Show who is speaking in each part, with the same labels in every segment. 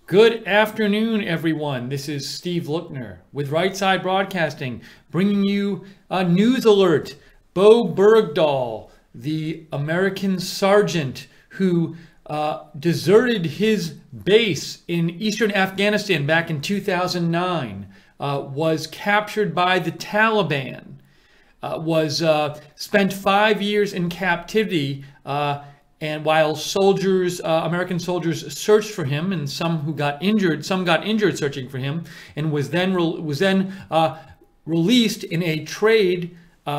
Speaker 1: Good afternoon, everyone. This is Steve Lookner with Right Side Broadcasting, bringing you a news alert. Bowe Bergdahl, the American sergeant who deserted his base in eastern Afghanistan back in 2009, was captured by the Taliban, spent 5 years in captivity, and while soldiers, American soldiers, searched for him, and some got injured searching for him, and was then released in a trade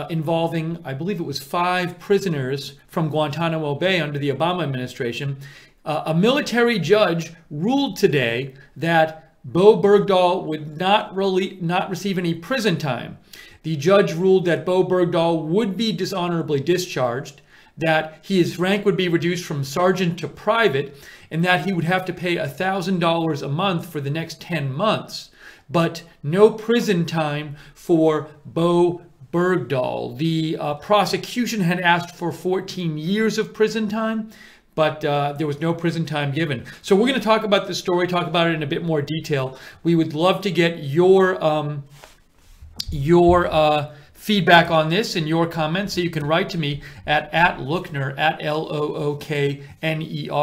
Speaker 1: involving, I believe it was 5 prisoners from Guantanamo Bay under the Obama administration. A military judge ruled today that Bowe Bergdahl would not receive any prison time. The judge ruled that Bowe Bergdahl would be dishonorably discharged, that his rank would be reduced from sergeant to private, and that he would have to pay $1,000 a month for the next 10 months, but no prison time for Bowe Bergdahl. The prosecution had asked for 14 years of prison time, but there was no prison time given. So we're going to talk about this story, talk about it in a bit more detail. We would love to get your feedback on this and your comments, so you can write to me at Lookner, at Lookner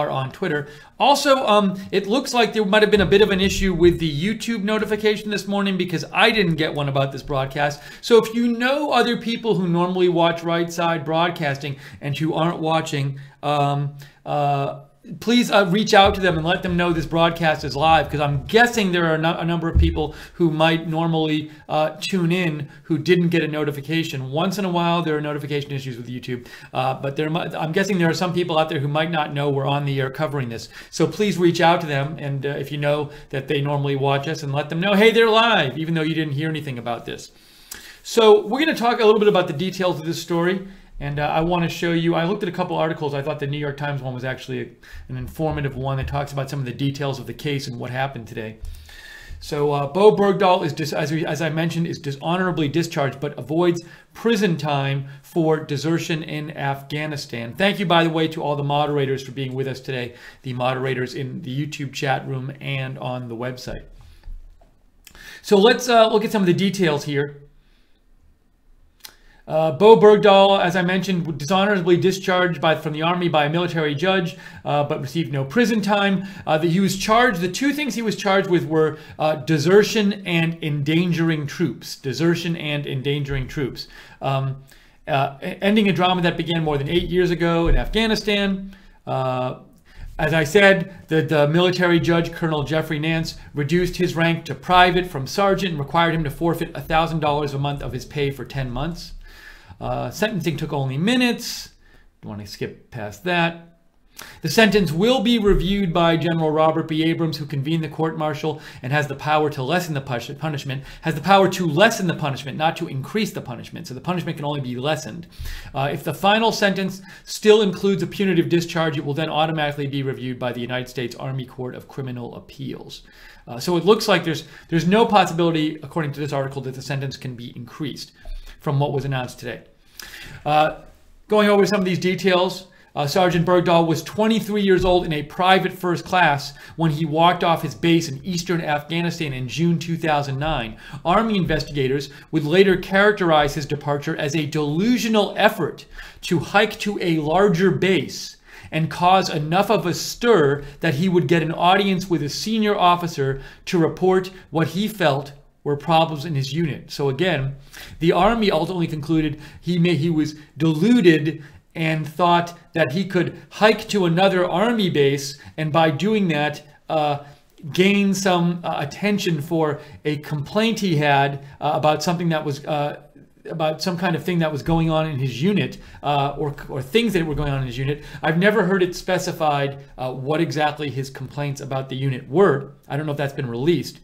Speaker 1: on Twitter. Also, it looks like there might have been a bit of an issue with the YouTube notification this morning, because I didn't get one about this broadcast. So if you know other people who normally watch Right Side Broadcasting and who aren't watching, please reach out to them and let them know this broadcast is live, because I'm guessing there are a number of people who might normally tune in who didn't get a notification. Once in a while, there are notification issues with YouTube, but I'm guessing there are some people out there who might not know we're on the air covering this. So please reach out to them, and if you know that they normally watch us, and let them know, hey, they're live, even though you didn't hear anything about this. So we're going to talk a little bit about the details of this story. And I want to show you, I looked at a couple articles. I thought the New York Times one was actually an informative one that talks about some of the details of the case and what happened today. So Bowe Bergdahl is, as I mentioned, is dishonorably discharged, but avoids prison time for desertion in Afghanistan. Thank you, by the way, to all the moderators for being with us today, the moderators in the YouTube chat room and on the website. So let's look at some of the details here. Bowe Bergdahl, as I mentioned, dishonorably discharged from the Army by a military judge, but received no prison time. He was charged, the two things he was charged with were desertion and endangering troops. Desertion and endangering troops. Ending a drama that began more than 8 years ago in Afghanistan. As I said, the military judge, Colonel Jeffrey Nance, reduced his rank to private from sergeant and required him to forfeit $1,000 a month of his pay for 10 months. Sentencing took only minutes. Don't want to skip past that. The sentence will be reviewed by General Robert B. Abrams, who convened the court-martial and has the power to lessen the punishment, not to increase the punishment. So the punishment can only be lessened. If the final sentence still includes a punitive discharge, it will then automatically be reviewed by the United States Army Court of Criminal Appeals. So it looks like there's no possibility, according to this article, that the sentence can be increased from what was announced today. Going over some of these details, Sergeant Bergdahl was 23 years old in a private first class when he walked off his base in eastern Afghanistan in June 2009. Army investigators would later characterize his departure as a delusional effort to hike to a larger base and cause enough of a stir that he would get an audience with a senior officer to report what he felt were problems in his unit. So again, the Army ultimately concluded he was deluded and thought that he could hike to another Army base, and by doing that, gain some attention for a complaint he had about something that was about some kind of thing that was going on in his unit, or things that were going on in his unit. I've never heard it specified what exactly his complaints about the unit were. I don't know if that's been released.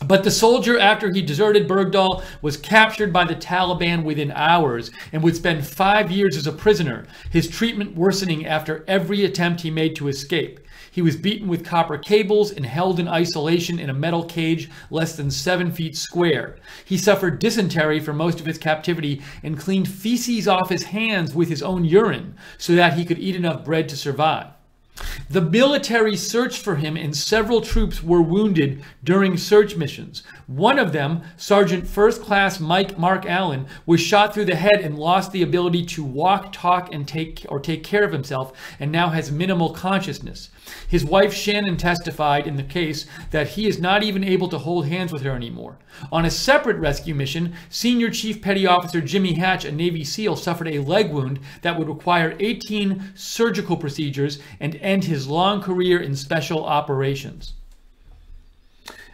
Speaker 1: But the soldier, after he deserted Bergdahl, was captured by the Taliban within hours and would spend 5 years as a prisoner, his treatment worsening after every attempt he made to escape. He was beaten with copper cables and held in isolation in a metal cage less than 7 feet square. He suffered dysentery for most of his captivity and cleaned feces off his hands with his own urine so that he could eat enough bread to survive. The military searched for him and several troops were wounded during search missions. One of them, Sergeant First Class Mark Allen, was shot through the head and lost the ability to walk, talk, and take care of himself, and now has minimal consciousness. His wife Shannon testified in the case that he is not even able to hold hands with her anymore. On a separate rescue mission, Senior Chief Petty Officer Jimmy Hatch, a Navy SEAL, suffered a leg wound that would require 18 surgical procedures and end his long career in special operations.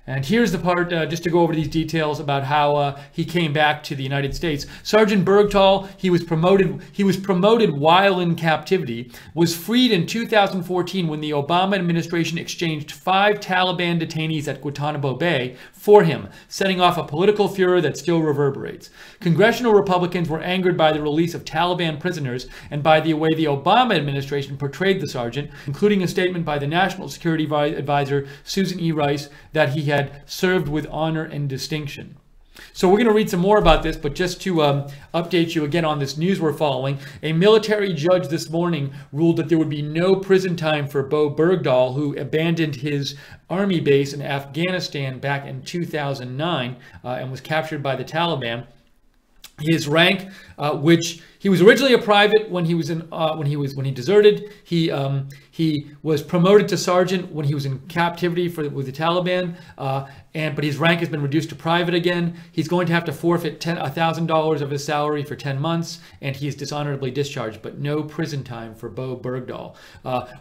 Speaker 1: And here's the part, just to go over these details about how he came back to the United States. Sergeant Bergdahl, he was promoted while in captivity, was freed in 2014 when the Obama administration exchanged 5 Taliban detainees at Guantanamo Bay for him, setting off a political furor that still reverberates. Congressional Republicans were angered by the release of Taliban prisoners and by the way the Obama administration portrayed the sergeant, including a statement by the National Security Advisor Susan E. Rice that he had served with honor and distinction. So we're going to read some more about this, but just to update you again on this news we're following, a military judge this morning ruled that there would be no prison time for Bowe Bergdahl, who abandoned his army base in Afghanistan back in 2009 and was captured by the Taliban. His rank, which he was originally a private when he deserted. He was promoted to sergeant when he was in captivity with the Taliban, but his rank has been reduced to private again. He's going to have to forfeit $1,000 of his salary for 10 months, and he is dishonorably discharged, but no prison time for Bowe Bergdahl.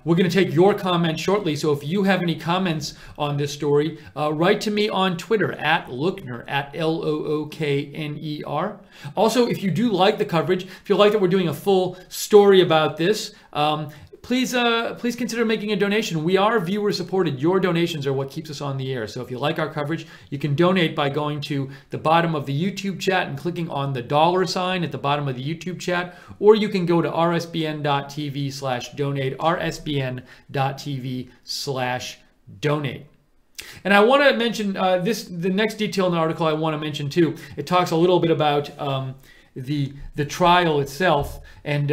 Speaker 1: We're going to take your comments shortly, so if you have any comments on this story, write to me on Twitter at Lookner, at Lookner. Also, if you do like the coverage, if you like that we're doing a full story about this, please consider making a donation. We are viewer supported. Your donations are what keeps us on the air. So if you like our coverage, you can donate by going to the bottom of the YouTube chat and clicking on the $ at the bottom of the YouTube chat, or you can go to rsbn.tv/donate, rsbn.tv/donate. And I want to mention the next detail in the article I want to mention too. It talks a little bit about the trial itself and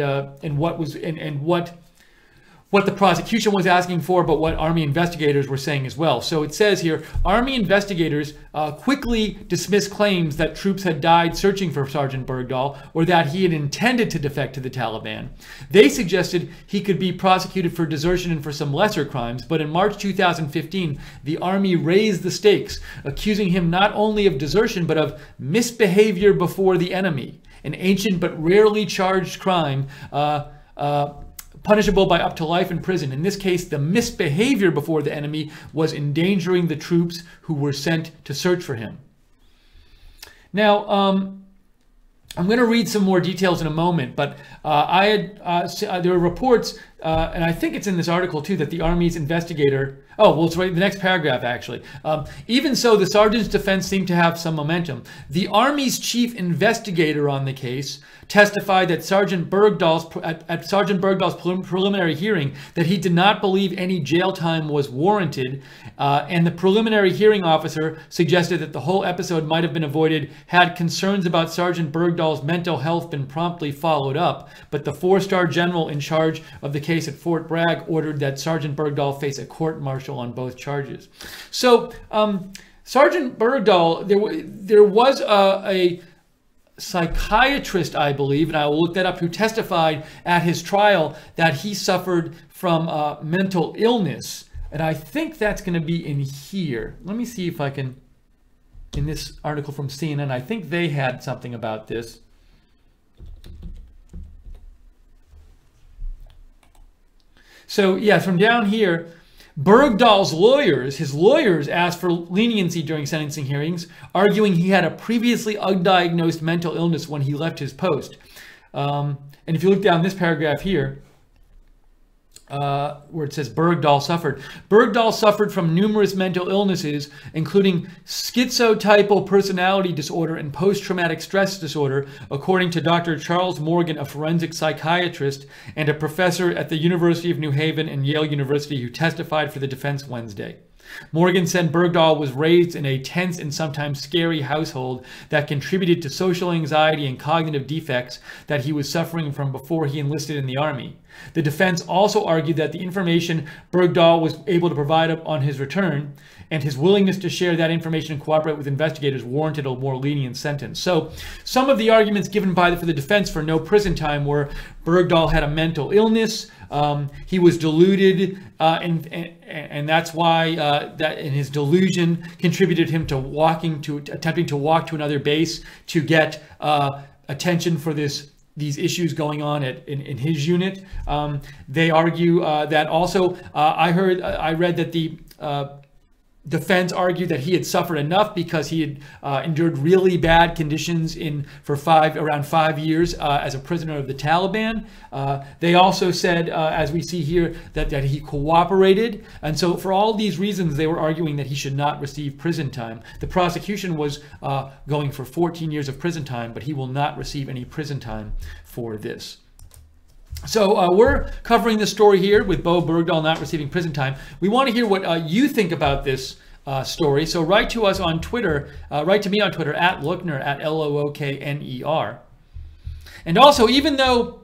Speaker 1: what the prosecution was asking for, but what Army investigators were saying as well. So it says here, Army investigators quickly dismissed claims that troops had died searching for Sergeant Bergdahl or that he had intended to defect to the Taliban. They suggested he could be prosecuted for desertion and for some lesser crimes, but in March 2015, the Army raised the stakes, accusing him not only of desertion, but of misbehavior before the enemy, an ancient but rarely charged crime punishable by up to life in prison. In this case, the misbehavior before the enemy was endangering the troops who were sent to search for him. Now, I'm going to read some more details in a moment, but there are reports, and I think it's in this article too, that the Army's investigator, it's right in the next paragraph actually. Even so, the sergeant's defense seemed to have some momentum. The Army's chief investigator on the case testified that Sergeant Bergdahl's preliminary hearing that he did not believe any jail time was warranted, and the preliminary hearing officer suggested that the whole episode might have been avoided had concerns about Sergeant Bergdahl's mental health been promptly followed up. But the 4-star general in charge of the case at Fort Bragg ordered that Sergeant Bergdahl face a court-martial on both charges. So Sergeant Bergdahl, there was a psychiatrist, I believe, and I will look that up, who testified at his trial that he suffered from mental illness. And I think that's going to be in here. Let me see if I can, in this article from CNN, I think they had something about this. So yeah, from down here, Bergdahl's his lawyers asked for leniency during sentencing hearings, arguing he had a previously undiagnosed mental illness when he left his post. And if you look down this paragraph here, where it says Bergdahl suffered from numerous mental illnesses, including schizotypal personality disorder and post-traumatic stress disorder, according to Dr. Charles Morgan, a forensic psychiatrist and a professor at the University of New Haven and Yale University who testified for the defense Wednesday. Morgan said Bergdahl was raised in a tense and sometimes scary household that contributed to social anxiety and cognitive defects that he was suffering from before he enlisted in the Army. The defense also argued that the information Bergdahl was able to provide on his return and his willingness to share that information and cooperate with investigators warranted a more lenient sentence. So some of the arguments given for the defense for no prison time were Bergdahl had a mental illness, he was deluded, and that's why that in his delusion contributed him to attempting to walk to another base to get attention for these issues going on in his unit. They argue that also, I read that the defense argued that he had suffered enough because he had endured really bad conditions for around 5 years as a prisoner of the Taliban. They also said, as we see here, that he cooperated. And so for all these reasons, they were arguing that he should not receive prison time. The prosecution was going for 14 years of prison time, but he will not receive any prison time for this. So we're covering this story here with Bowe Bergdahl not receiving prison time. We want to hear what you think about this story. So write to us on Twitter. Write to me on Twitter at Lookner, at Lookner. And also, even though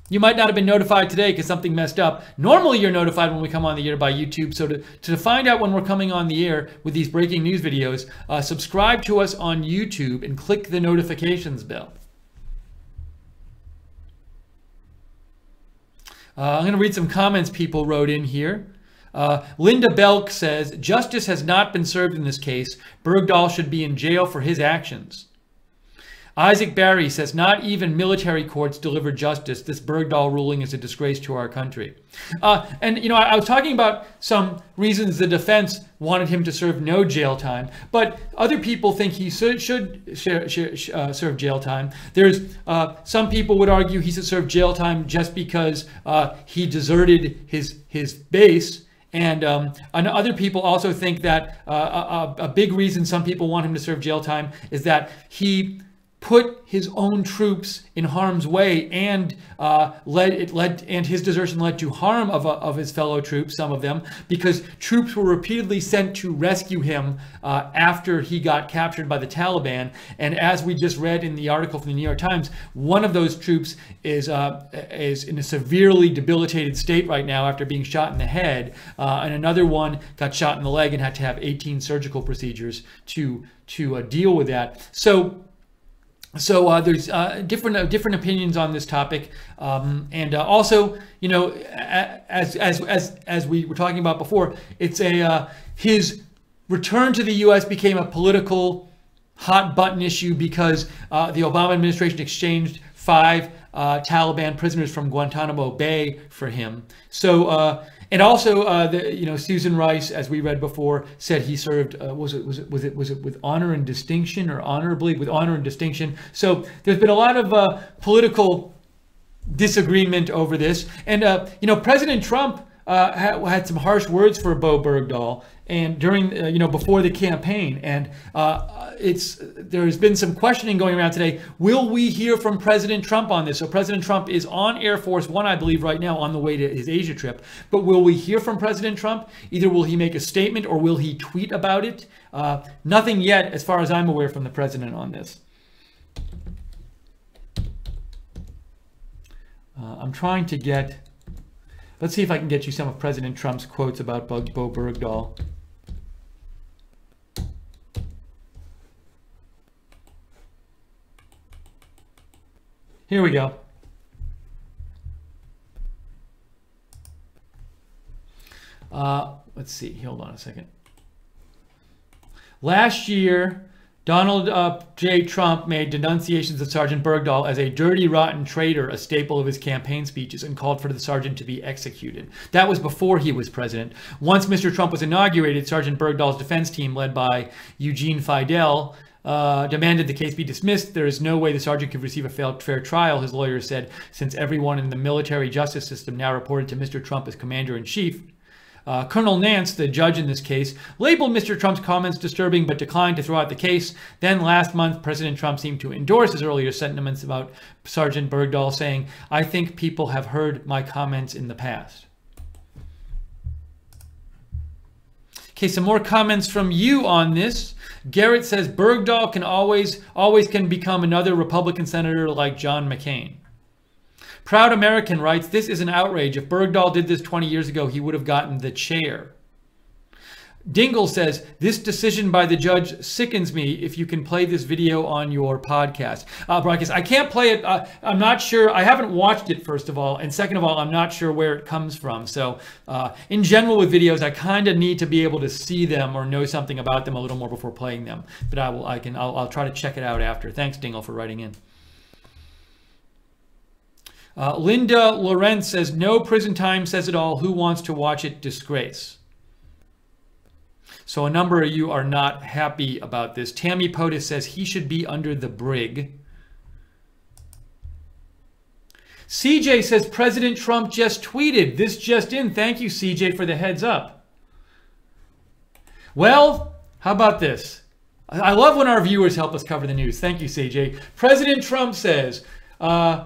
Speaker 1: you might not have been notified today because something messed up, normally you're notified when we come on the air by YouTube. So to find out when we're coming on the air with these breaking news videos, subscribe to us on YouTube and click the notifications bell. I'm going to read some comments people wrote in here. Linda Belk says, justice has not been served in this case. Bergdahl should be in jail for his actions. Isaac Barry says, not even military courts deliver justice. This Bergdahl ruling is a disgrace to our country. And, you know, I was talking about some reasons the defense wanted him to serve no jail time, but other people think he should serve jail time. There's some people would argue he should serve jail time just because he deserted his base. And other people also think that a big reason some people want him to serve jail time is that he put his own troops in harm's way, and his desertion led to harm of his fellow troops, some of them, because troops were repeatedly sent to rescue him after he got captured by the Taliban. And as we just read in the article from the New York Times, one of those troops is in a severely debilitated state right now after being shot in the head, and another one got shot in the leg and had to have 18 surgical procedures to deal with that. So there's different opinions on this topic, and also, you know, as we were talking about before, it's his return to the U.S. became a political hot button issue because the Obama administration exchanged 5 Taliban prisoners from Guantanamo Bay for him. So. And also, Susan Rice, as we read before, said he served. Was it with honor and distinction, or honorably with honor and distinction? So there's been a lot of political disagreement over this, and President Trump had some harsh words for Bowe Bergdahl, and during before the campaign, and there's been some questioning going around today. Will we hear from President Trump on this? So President Trump is on Air Force One, I believe, right now on the way to his Asia trip. But will we hear from President Trump? Either will he make a statement or will he tweet about it? Nothing yet, as far as I'm aware, from the president on this. I'm trying to get. Let's see if I can get you some of President Trump's quotes about Bowe Bergdahl. Here we go. Let's see. Hold on a second. Last year, Donald J. Trump made denunciations of Sergeant Bergdahl as a dirty, rotten traitor, a staple of his campaign speeches, and called for the sergeant to be executed. That was before he was president. Once Mr. Trump was inaugurated, Sergeant Bergdahl's defense team, led by Eugene Fidel, demanded the case be dismissed. There is no way the sergeant could receive a fair trial, his lawyers said, since everyone in the military justice system now reported to Mr. Trump as commander-in-chief. Colonel Nance, the judge in this case, labeled Mr. Trump's comments disturbing but declined to throw out the case. Then last month, President Trump seemed to endorse his earlier sentiments about Sergeant Bergdahl, saying, "I think people have heard my comments in the past." Okay, some more comments from you on this. Garrett says Bergdahl can always can become another Republican senator like John McCain. Proud American writes, this is an outrage. If Bergdahl did this 20 years ago, he would have gotten the chair. Dingle says, this decision by the judge sickens me. If you can play this video on your podcast. Broadcast, I can't play it. I'm not sure. I haven't watched it, first of all. And second of all, I'm not sure where it comes from. So in general with videos, I kind of need to be able to see them or know something about them a little more before playing them. But I'll try to check it out after. Thanks, Dingle, for writing in. Linda Lorenz says, no prison time says it all. Who wants to watch it? Disgrace. So a number of you are not happy about this. Tammy Potus says he should be under the brig. CJ says President Trump just tweeted. This just in. Thank you, CJ, for the heads up. Well, how about this? I love when our viewers help us cover the news. Thank you, CJ. President Trump says, the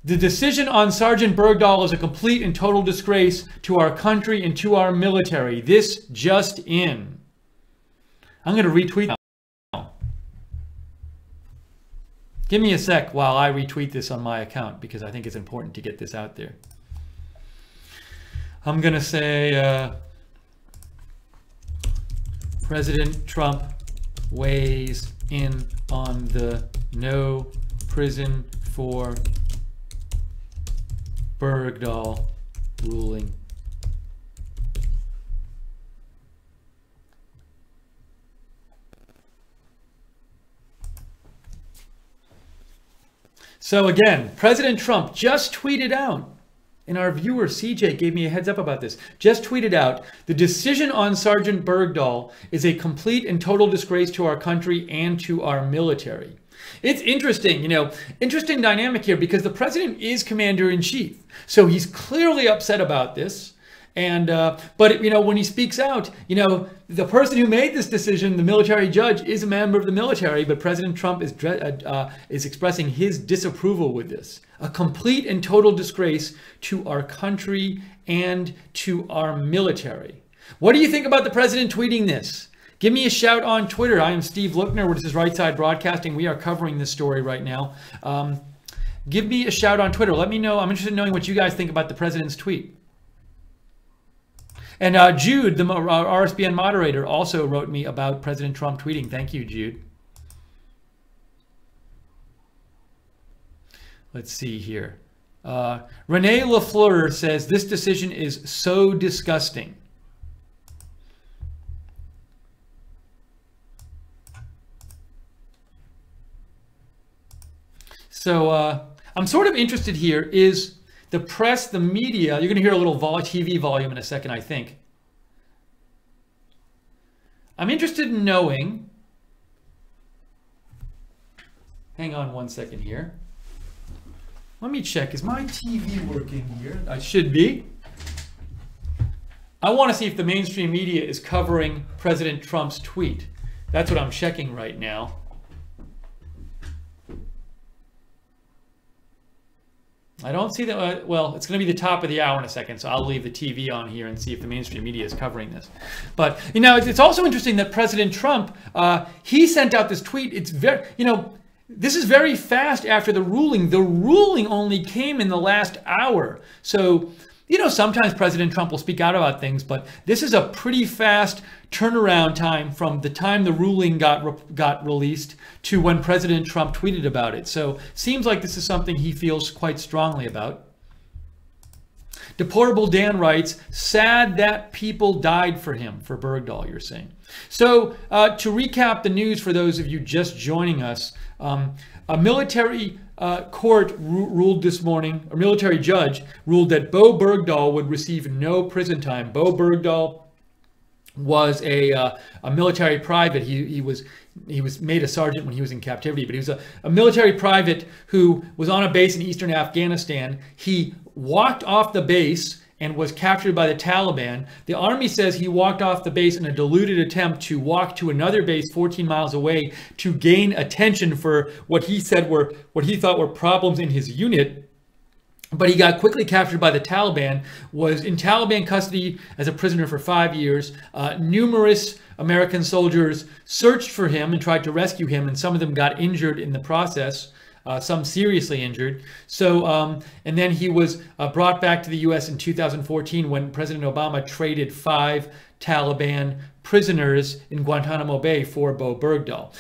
Speaker 1: decision on Sergeant Bergdahl is a complete and total disgrace to our country and to our military. This just in. I'm going to retweet now. Give me a sec while I retweet this on my account because I think it's important to get this out there. I'm going to say President Trump weighs in on the no prison for Bergdahl ruling. So again, President Trump just tweeted out, and our viewer CJ gave me a heads up about this, just tweeted out, the decision on Sergeant Bergdahl is a complete and total disgrace to our country and to our military. It's interesting, interesting dynamic here because the president is commander-in-chief. So he's clearly upset about this. And but when he speaks out, the person who made this decision, the military judge, is a member of the military, but President Trump is expressing his disapproval with this. A complete and total disgrace to our country and to our military. What do you think about the president tweeting this? Give me a shout on Twitter. I am Steve Lookner. This is Right Side Broadcasting. We are covering this story right now. Give me a shout on Twitter. Let me know. I'm interested in knowing what you guys think about the president's tweet. And Jude, the RSBN moderator, also wrote me about President Trump tweeting. Thank you, Jude. Let's see here. Renee Lafleur says, this decision is so disgusting. So I'm sort of interested here is the press, the media. You're going to hear a little TV volume in a second, I think. I'm interested in knowing. Hang on one second here. Let me check. Is my TV working here? I should be. I want to see if the mainstream media is covering President Trump's tweet. That's what I'm checking right now. I don't see that. Well, it's going to be the top of the hour in a second, so I'll leave the TV on here and see if the mainstream media is covering this. But it's also interesting that President Trump he sent out this tweet. It's very this is very fast after the ruling. The ruling only came in the last hour. So sometimes President Trump will speak out about things, but this is a pretty fast turnaround time from the time the ruling got released to when President Trump tweeted about it. So seems like this is something he feels quite strongly about. Deportable Dan writes, sad that people died for him, for Bergdahl, you're saying. So to recap the news for those of you just joining us, a military court ruled this morning, a military judge ruled that Bowe Bergdahl would receive no prison time. Bowe Bergdahl was a military private. He was made a sergeant when he was in captivity, but he was a military private who was on a base in eastern Afghanistan. He walked off the base and was captured by the Taliban. The army says he walked off the base in a deluded attempt to walk to another base 14 miles away to gain attention for what he thought were problems in his unit. but he got quickly captured by the Taliban, was in Taliban custody as a prisoner for 5 years. Numerous American soldiers searched for him and tried to rescue him, and some of them got injured in the process, some seriously injured. So, and then he was brought back to the U.S. in 2014 when President Obama traded 5 Taliban prisoners in Guantanamo Bay for Bowe Bergdahl.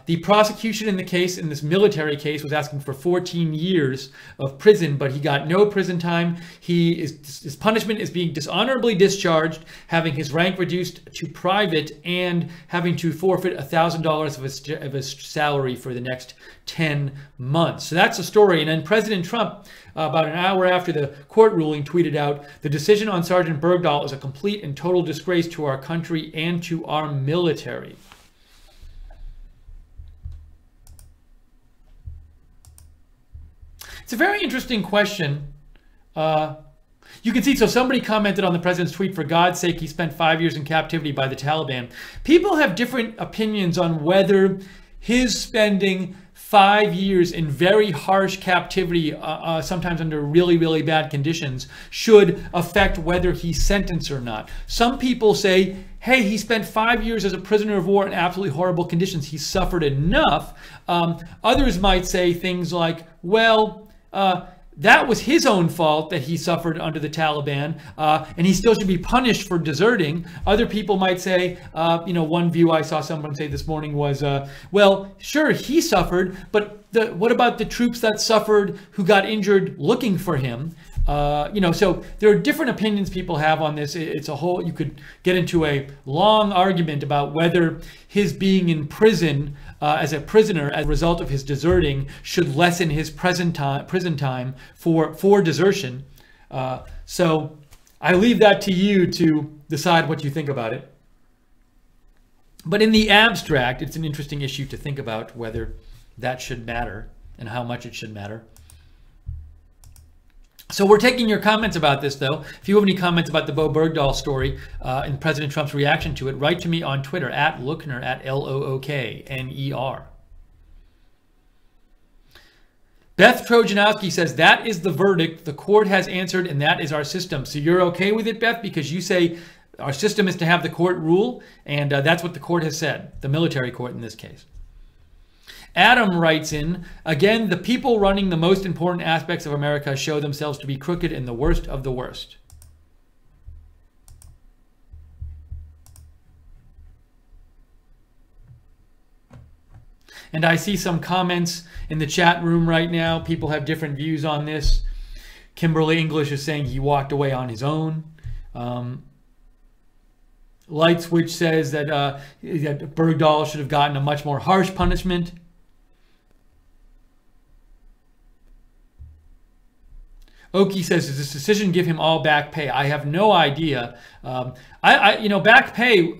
Speaker 1: The prosecution in the case, in this military case, was asking for 14 years of prison, but he got no prison time. His punishment is being dishonorably discharged, having his rank reduced to private, and having to forfeit $1,000 of his salary for the next 10 months. So that's the story. And then President Trump, about an hour after the court ruling, tweeted out, "The decision on Sergeant Bergdahl is a complete and total disgrace to our country and to our military." It's a very interesting question. You can see, so somebody commented on the president's tweet, "For God's sake, he spent 5 years in captivity by the Taliban." People have different opinions on whether his spending 5 years in very harsh captivity, sometimes under really, really bad conditions, should affect whether he's sentenced or not. Some people say, hey, he spent 5 years as a prisoner of war in absolutely horrible conditions. He suffered enough. Others might say things like, well, that was his own fault that he suffered under the Taliban, and he still should be punished for deserting. Other people might say, one view I saw someone say this morning was, well, sure, he suffered, but what about the troops that suffered who got injured looking for him? So there are different opinions people have on this. It's a whole, you could get into a long argument about whether his being in prison as a prisoner as a result of his deserting should lessen his prison time for desertion. So I leave that to you to decide what you think about it. But in the abstract, it's an interesting issue to think about whether that should matter and how much it should matter. So we're taking your comments about this, though. If you have any comments about the Bowe Bergdahl story and President Trump's reaction to it, write to me on Twitter at Lookner, at Lookner. Beth Trojanowski says, that is the verdict. The court has answered, and that is our system. So you're okay with it, Beth, because you say our system is to have the court rule, and that's what the court has said, the military court in this case. Adam writes in, again, the people running the most important aspects of America show themselves to be crooked and the worst of the worst. And I see some comments in the chat room right now. People have different views on this. Kimberly English is saying he walked away on his own. Light Switch says that, that Bergdahl should have gotten a much more harsh punishment. Oki says, does this decision give him all back pay? I have no idea. Back pay,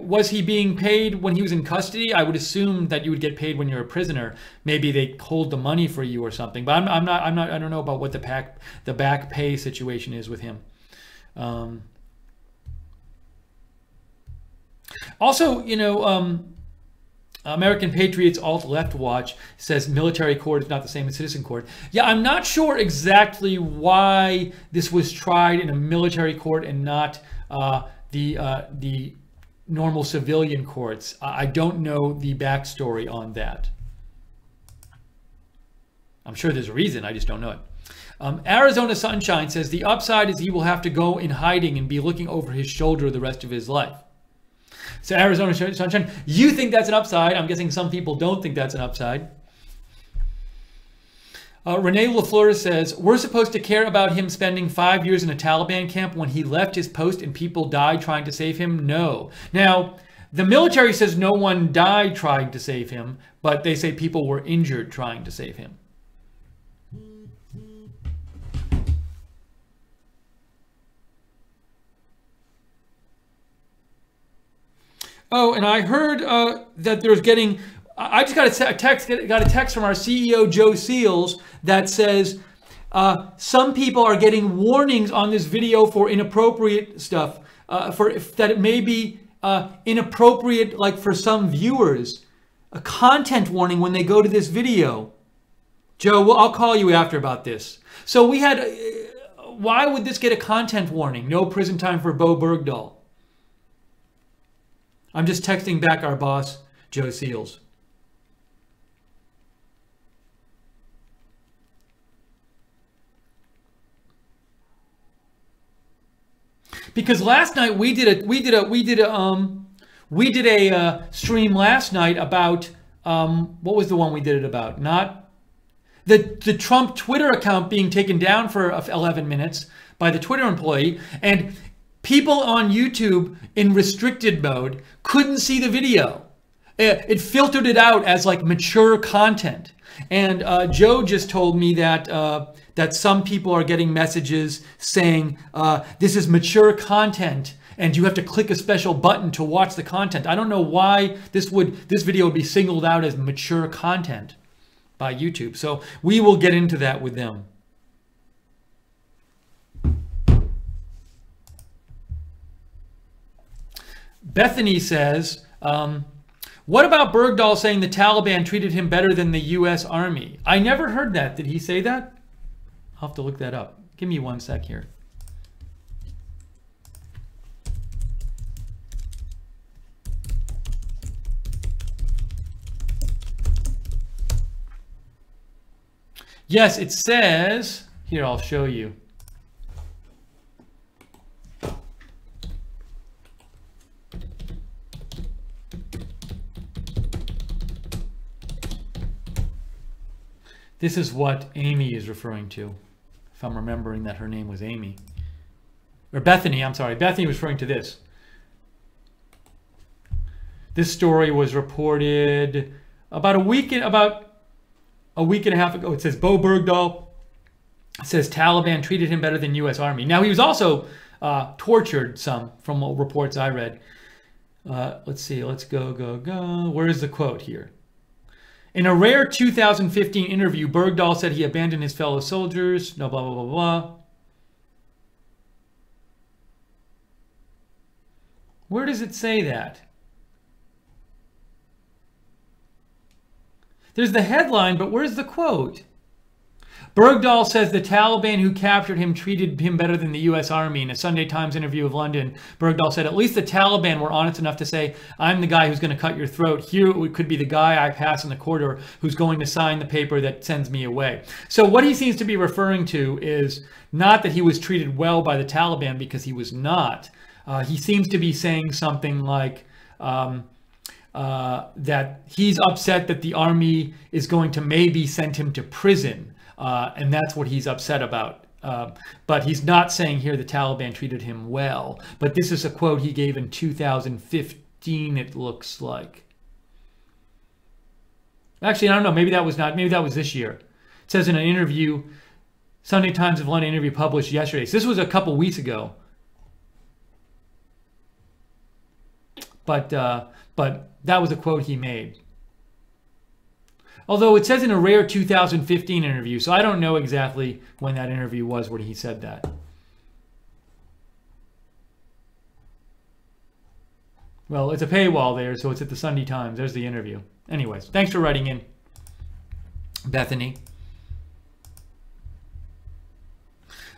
Speaker 1: was he being paid when he was in custody? I would assume that you would get paid when you're a prisoner. Maybe they hold the money for you or something. But I don't know about what the back pay situation is with him. Also, American Patriots Alt-Left Watch says military court is not the same as citizen court. Yeah, I'm not sure exactly why this was tried in a military court and not the normal civilian courts. I don't know the backstory on that. I'm sure there's a reason, I just don't know it. Arizona Sunshine says the upside is he will have to go in hiding and be looking over his shoulder the rest of his life. So Arizona Sunshine, you think that's an upside. I'm guessing some people don't think that's an upside. Renee LaFleur says, we're supposed to care about him spending 5 years in a Taliban camp when he left his post and people died trying to save him? No. Now, the military says no one died trying to save him, but they say people were injured trying to save him. Oh, and I heard that there's getting, I just got a text from our CEO, Joe Seals, that says some people are getting warnings on this video for inappropriate stuff, that it may be inappropriate, like for some viewers, a content warning when they go to this video. Joe, well, I'll call you after about this. So we had, why would this get a content warning? No prison time for Bowe Bergdahl. I'm just texting back our boss, Joe Seals. Because last night we did a stream last night about what was the one we did it about? Not the Trump Twitter account being taken down for 11 minutes by the Twitter employee, and people on YouTube in restricted mode couldn't see the video. It filtered it out as like mature content. And Joe just told me that that some people are getting messages saying this is mature content and you have to click a special button to watch the content. I don't know why this video would be singled out as mature content by YouTube. So we will get into that with them. Bethany says, what about Bergdahl saying the Taliban treated him better than the U.S. Army? I never heard that. Did he say that? I'll have to look that up. Give me one sec here. Yes, it says, here, I'll show you. This is what Amy is referring to, if I'm remembering that her name was Amy. Or Bethany, I'm sorry. Bethany was referring to this. This story was reported about a week and a half ago. It says Bowe Bergdahl says Taliban treated him better than U.S. Army. Now, he was also tortured some from what reports I read. Let's see. Let's go. Where is the quote here? In a rare 2015 interview, Bergdahl said he abandoned his fellow soldiers. No, blah, blah, blah, blah. Where does it say that? There's the headline, but where's the quote? Bergdahl says the Taliban who captured him treated him better than the U.S. Army. In a Sunday Times interview of London, Bergdahl said, at least the Taliban were honest enough to say, I'm the guy who's going to cut your throat. Here it could be the guy I pass in the corridor who's going to sign the paper that sends me away. So what he seems to be referring to is not that he was treated well by the Taliban, because he was not. He seems to be saying something like that he's upset that the army is going to maybe send him to prison. And that's what he's upset about. But he's not saying here the Taliban treated him well. But this is a quote he gave in 2015, it looks like. Actually, I don't know. Maybe that was not. Maybe that was this year. It says in an interview, Sunday Times of London interview published yesterday. So this was a couple weeks ago. But that was a quote he made. Although it says in a rare 2015 interview, so I don't know exactly when that interview was where he said that. Well, it's a paywall there, so it's at the Sunday Times. There's the interview. Anyways, thanks for writing in, Bethany.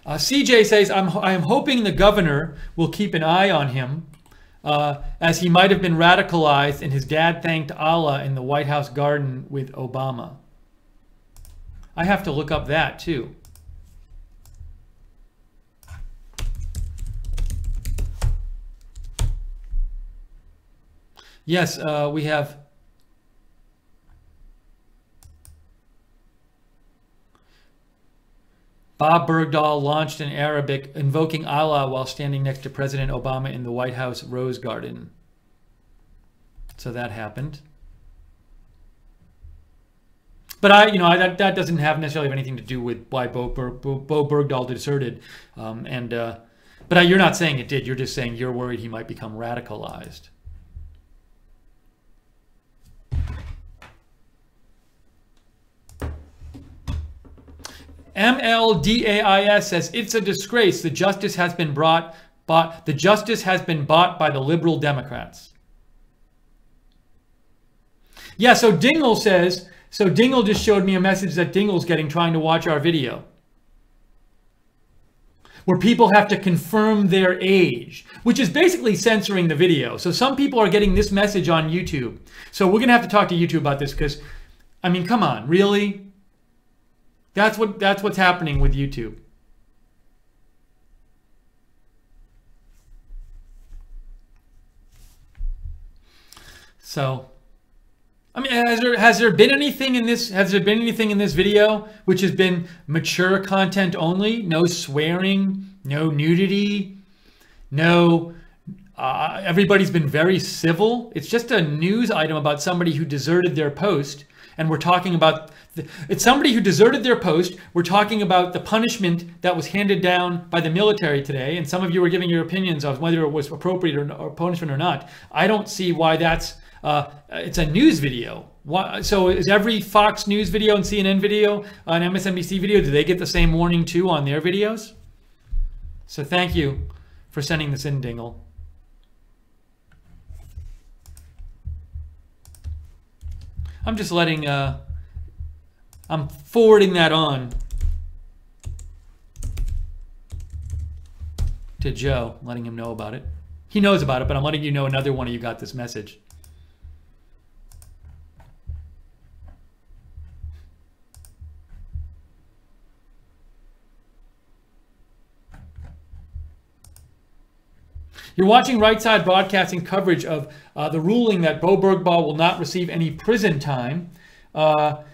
Speaker 1: CJ says, I'm hoping the governor will keep an eye on him, as he might have been radicalized and his dad thanked Allah in the White House garden with Obama. I have to look up that too. Yes, we have Bowe Bergdahl launched in Arabic, invoking Allah while standing next to President Obama in the White House Rose Garden. So that happened. But that doesn't have necessarily have anything to do with why Bowe Bergdahl deserted. But you're not saying it did. You're just saying you're worried he might become radicalized. MLDAIS says it's a disgrace. The justice has been bought by the liberal Democrats. Yeah, so Dingle says So Dingle just showed me a message that Dingle's getting trying to watch our video, where people have to confirm their age, which is basically censoring the video. So some people are getting this message on YouTube. So we're gonna have to talk to YouTube about this because, I mean, come on, really? That's what's happening with YouTube. So, I mean, has there been anything in this? Has there been anything in this video which has been mature content only? No swearing, no nudity, no. Everybody's been very civil. It's just a news item about somebody who deserted their post, and we're talking about. It's somebody who deserted their post. We're talking about the punishment that was handed down by the military today, and some of you were giving your opinions of whether it was appropriate or punishment or not. I don't see why that's. It's a news video. So is every Fox News video and CNN video, an MSNBC video, do they get the same warning too on their videos? So thank you for sending this in, Dingle. I'm just letting, I'm forwarding that on to Joe, letting him know about it. He knows about it, but I'm letting you know another one of you got this message. You're watching Right Side Broadcasting coverage of the ruling that Bowe Bergdahl will not receive any prison time. We're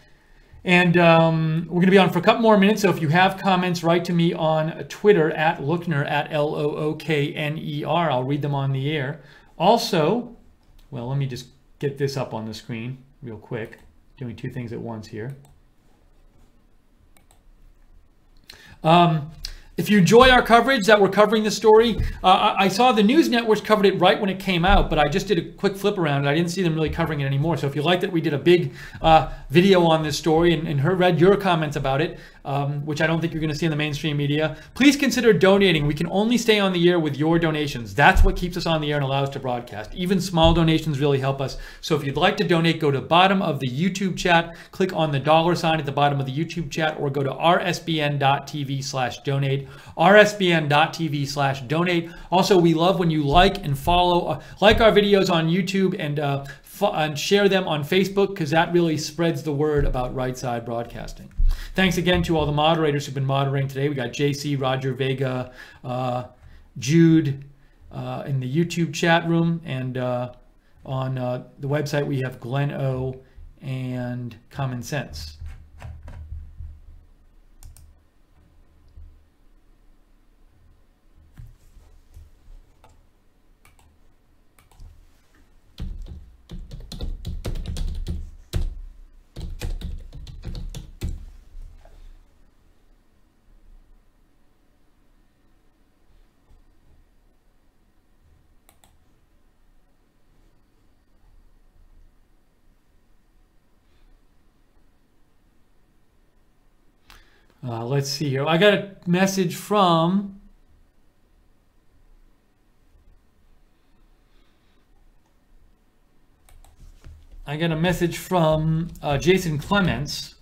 Speaker 1: going to be on for a couple more minutes, so if you have comments, write to me on Twitter at Lookner, at Lookner. I'll read them on the air. Also, well, let me just get this up on the screen real quick. Doing two things at once here. If you enjoy our coverage that we're covering the story, I saw the news networks covered it right when it came out, but I just did a quick flip around and I didn't see them really covering it anymore. So if you like that we did a big video on this story and read your comments about it, which I don't think you're going to see in the mainstream media, please consider donating. We can only stay on the air with your donations. That's what keeps us on the air and allows us to broadcast. Even small donations really help us. So if you'd like to donate, go to the bottom of the YouTube chat, click on the $ at the bottom of the YouTube chat, or go to rsbn.tv/donate. rsbn.tv/donate. Also, we love when you like and follow, like our videos on YouTube and share them on Facebook, because that really spreads the word about Right Side Broadcasting. Thanks again to all the moderators who've been moderating today. We got JC, Roger Vega, Jude in the YouTube chat room, and on the website we have Glenn O and Common Sense. Let's see here. I got a message from Jason Clements.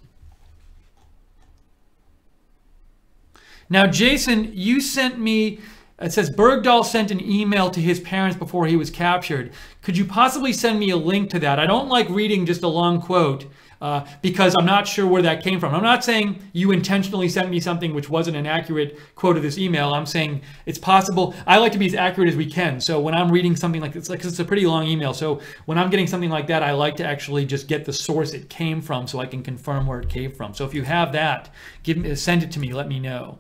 Speaker 1: Now, Jason, you sent me, it says Bergdahl sent an email to his parents before he was captured. Could you possibly send me a link to that? I don't like reading just a long quote because I'm not sure where that came from. I'm not saying you intentionally sent me something which wasn't an accurate quote of this email. I'm saying it's possible. I like to be as accurate as we can. So when I'm reading something like this, it's a pretty long email. So when I'm getting something like that, I like to actually just get the source it came from so I can confirm where it came from. So if you have that, send it to me. Let me know.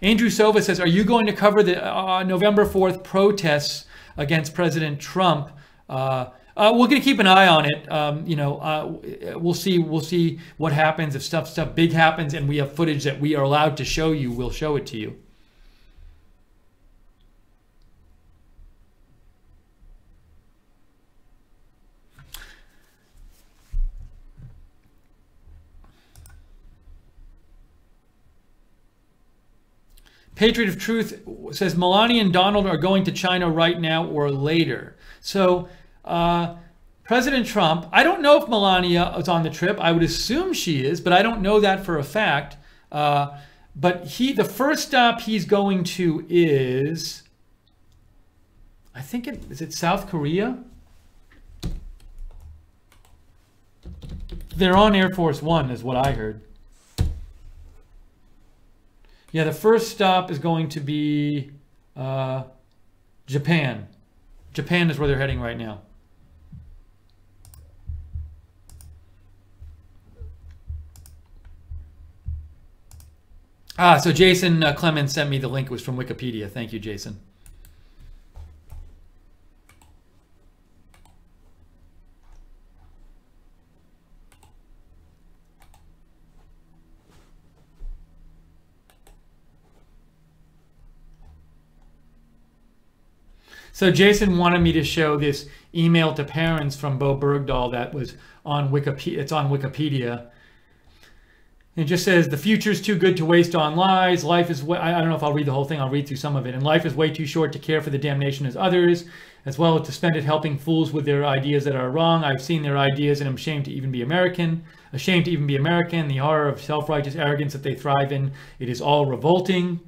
Speaker 1: Andrew Sova says, are you going to cover the November 4th protests against President Trump? We're going to keep an eye on it. We'll see what happens. If stuff big happens and we have footage that we are allowed to show you, we'll show it to you. Patriot of Truth says Melania and Donald are going to China right now or later. So President Trump, I don't know if Melania is on the trip. I would assume she is, but I don't know that for a fact. But the first stop he's going to is, I think is it South Korea? They're on Air Force One is what I heard. Yeah, the first stop is going to be Japan. Japan is where they're heading right now. So Jason Clemens sent me the link. It was from Wikipedia. Thank you, Jason. So Jason wanted me to show this email to parents from Bowe Bergdahl that was on Wikipedia. It's on Wikipedia. It just says, the future's too good to waste on lies. Life is, I don't know if I'll read the whole thing. I'll read through some of it. And life is way too short to care for the damnation as others, as well as to spend it helping fools with their ideas that are wrong. I've seen their ideas and I'm ashamed to even be American. Ashamed to even be American. The horror of self-righteous arrogance that they thrive in. It is all revolting.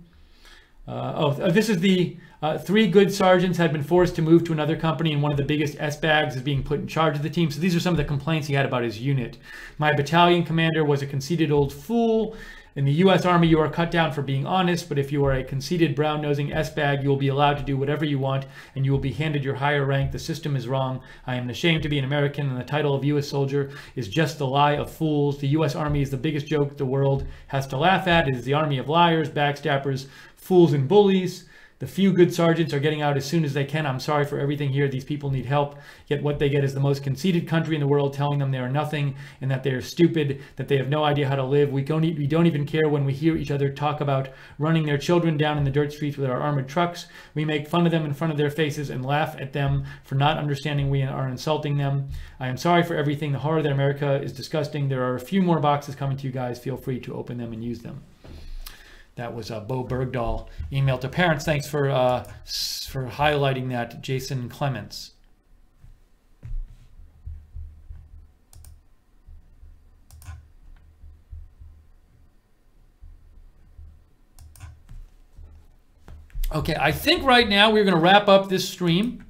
Speaker 1: This is the 3 good sergeants had been forced to move to another company, and one of the biggest S-bags is being put in charge of the team. So these are some of the complaints he had about his unit. My battalion commander was a conceited old fool. In the U.S. Army, you are cut down for being honest, but if you are a conceited, brown-nosing S-bag, you will be allowed to do whatever you want, and you will be handed your higher rank. The system is wrong. I am ashamed to be an American, and the title of U.S. soldier is just the lie of fools. The U.S. Army is the biggest joke the world has to laugh at. It is the army of liars, backstabbers, fools, and bullies. The few good sergeants are getting out as soon as they can. I'm sorry for everything here. These people need help. Yet what they get is the most conceited country in the world telling them they are nothing and that they are stupid, that they have no idea how to live. We don't even care when we hear each other talk about running their children down in the dirt streets with our armored trucks. We make fun of them in front of their faces and laugh at them for not understanding we are insulting them. I am sorry for everything. The horror that America is disgusting. There are a few more boxes coming to you guys. Feel free to open them and use them. That was Bowe Bergdahl email to parents. Thanks for highlighting that, Jason Clements. Okay, I think right now we're going to wrap up this stream.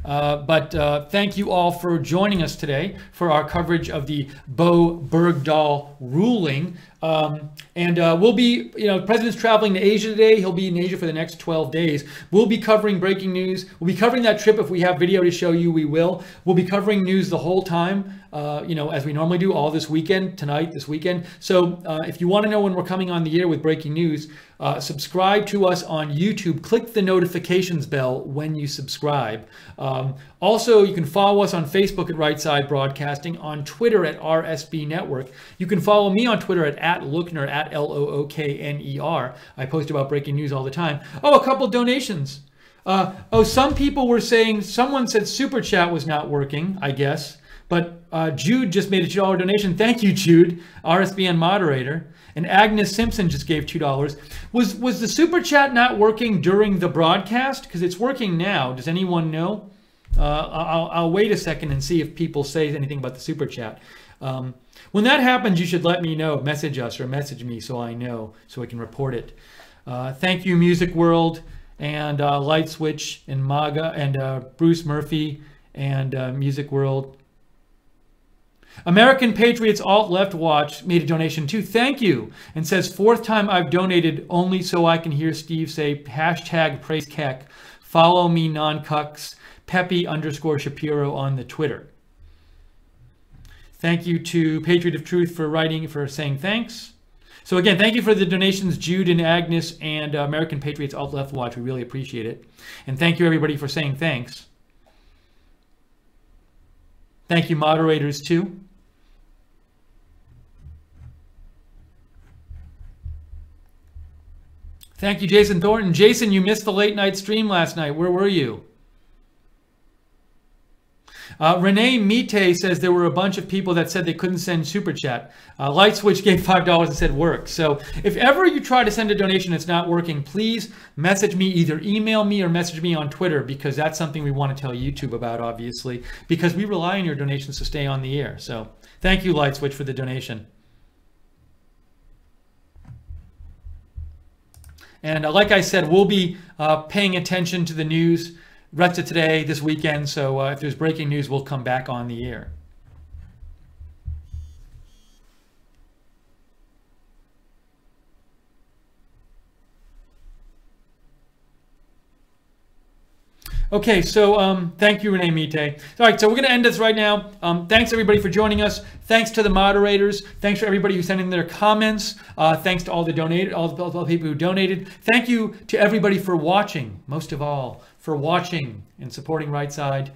Speaker 1: But thank you all for joining us today for our coverage of the Bowe Bergdahl ruling. We'll be, the president's traveling to Asia today. He'll be in Asia for the next 12 days. We'll be covering breaking news. We'll be covering that trip. If we have video to show you, we will. We'll be covering news the whole time, as we normally do all this weekend, this weekend. So if you want to know when we're coming on the air with breaking news, subscribe to us on YouTube. Click the notifications bell when you subscribe. Also, you can follow us on Facebook at Right Side Broadcasting, on Twitter at RSB Network. You can follow me on Twitter at Lookner, at Lookner. I post about breaking news all the time. Oh, a couple donations. Some people were saying, someone said Super Chat was not working, I guess. But Jude just made a $2 donation. Thank you, Jude, RSBN moderator. And Agnes Simpson just gave $2. Was the Super Chat not working during the broadcast? Because it's working now. Does anyone know? I'll wait a second and see if people say anything about the Super Chat. When that happens, you should let me know. Message us or message me so I know, so I can report it. Thank you, Music World, and Light Switch, and MAGA, and Bruce Murphy, and Music World. American Patriots Alt Left Watch made a donation too. Thank you. And says, 4th time I've donated only so I can hear Steve say #praise Keck. Follow me non-cucks. Peppy_Shapiro on the Twitter. Thank you to Patriot of Truth for saying thanks. So again, thank you for the donations, Jude and Agnes and American Patriots Alt Left Watch. We really appreciate it. And thank you everybody for saying thanks. Thank you moderators too. Thank you, Jason Thornton. Jason, you missed the late night stream last night. Where were you? Renee Mite says there were a bunch of people that said they couldn't send Super Chat. Light Switch gave $5 and said work. So if ever you try to send a donation that's not working, please message me, either email me or message me on Twitter, because that's something we want to tell YouTube about, obviously, because we rely on your donations to stay on the air. So thank you, Light Switch, for the donation. And like I said, we'll be paying attention to the news rest of today, this weekend. So if there's breaking news, we'll come back on the air. Okay, so thank you, Renee Mite. All right, so we're going to end this right now. Thanks, everybody, for joining us. Thanks to the moderators. Thanks for everybody who sent in their comments. Thanks to all the people who donated. Thank you to everybody for watching, most of all, for watching and supporting Right Side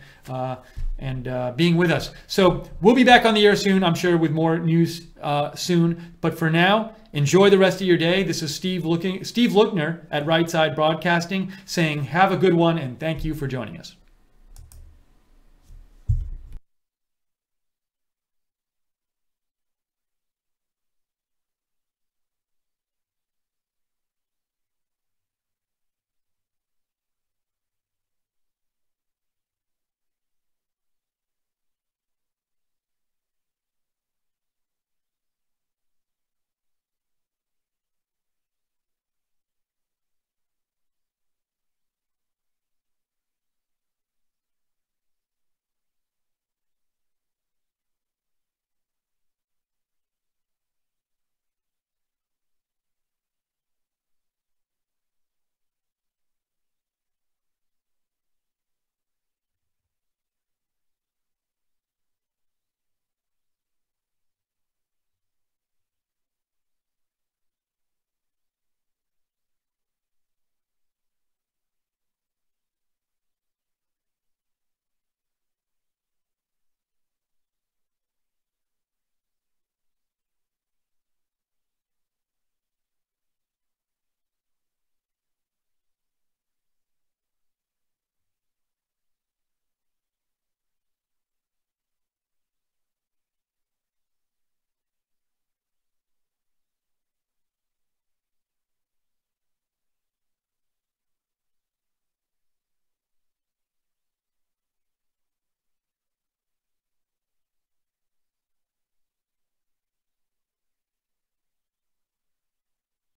Speaker 1: and being with us. So we'll be back on the air soon, I'm sure, with more news soon. But for now, enjoy the rest of your day. This is Steve Lookner at Right Side Broadcasting saying have a good one, and thank you for joining us.